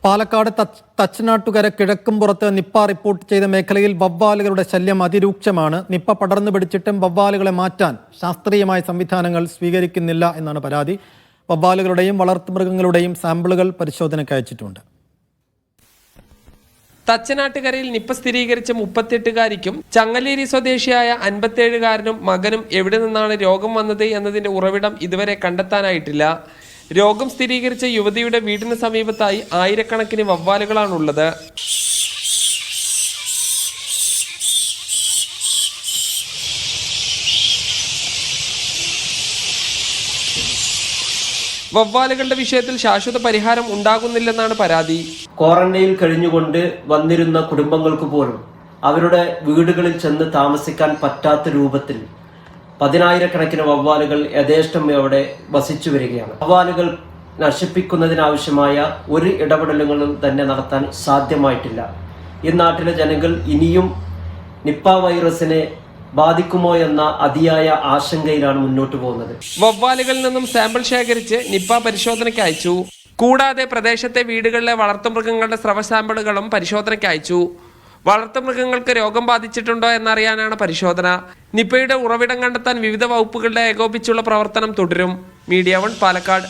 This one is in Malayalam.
പാലക്കാട് തച്ചനാട്ടുകര കിഴക്കുംപുറത്ത് നിപ്പ റിപ്പോർട്ട് ചെയ്ത മേഖലയിൽ വവ്വാലുകളുടെ ശല്യം അതിരൂക്ഷമാണ്. നിപ്പ പടർന്നു പിടിച്ചിട്ടും വവ്വാലുകളെ മാറ്റാൻ ശാസ്ത്രീയമായ സംവിധാനങ്ങൾ സ്വീകരിക്കുന്നില്ല എന്നാണ് പരാതി. വവ്വാലുകളുടെയും വളർത്തുമൃഗങ്ങളുടെയും സാമ്പിളുകൾ പരിശോധനയ്ക്ക് അയച്ചിട്ടുണ്ട്. തച്ചനാട്ടുകരയിൽ നിപ്പ സ്ഥിരീകരിച്ച 38-കാരിക്കും ചങ്ങലേരി സ്വദേശിയായ 57-കാരനും മകനും എവിടെ നിന്നാണ് രോഗം വന്നത് എന്നതിന്റെ ഉറവിടം ഇതുവരെ കണ്ടെത്താനായിട്ടില്ല. രോഗം സ്ഥിരീകരിച്ച യുവതിയുടെ വീടിന് സമീപത്തായി ആയിരക്കണക്കിന് വവ്വാലുകളാണുള്ളത്. വവ്വാലുകളുടെ വിഷയത്തിൽ ശാശ്വത പരിഹാരം ഉണ്ടാകുന്നില്ലെന്നാണ് പരാതി. ക്വാറന്റൈനിൽ കഴിഞ്ഞുകൊണ്ട് വന്നിരുന്ന കുടുംബങ്ങൾക്ക് പോലും അവരുടെ വീടുകളിൽ ചെന്ന് താമസിക്കാൻ പറ്റാത്ത രൂപത്തിൽ 10,000-കണക്കിന് വവ്വാലുകൾ യഥേഷ്ടം അവിടെ വസിച്ചു വരികയാണ്. വവ്വാലുകൾ നശിപ്പിക്കുന്നതിനാവശ്യമായ ഒരു ഇടപെടലുകളും തന്നെ നടത്താൻ സാധ്യമായിട്ടില്ല. ഈ നാട്ടിലെ ജനങ്ങൾ ഇനിയും നിപ്പ വൈറസിനെ ബാധിക്കുമോ എന്ന അതിയായ ആശങ്കയിലാണ് മുന്നോട്ട് പോകുന്നത്. വവ്വാലുകളിൽ നിന്നും സാമ്പിൾ ശേഖരിച്ച് നിപ്പ പരിശോധനയ്ക്ക് അയച്ചു. കൂടാതെ പ്രദേശത്തെ വീടുകളിലെ വളർത്തുമൃഗങ്ങളുടെ സ്രവ സാമ്പിളുകളും പരിശോധനയ്ക്ക് അയച്ചു. വളർത്തുമൃഗങ്ങൾക്ക് രോഗം ബാധിച്ചിട്ടുണ്ടോ എന്നറിയാനാണ് പരിശോധന. നിപ്പയുടെ ഉറവിടം കണ്ടെത്താൻ വിവിധ വകുപ്പുകളുടെ ഏകോപിച്ചുള്ള പ്രവർത്തനം തുടരും. മീഡിയ 1 പാലക്കാട്.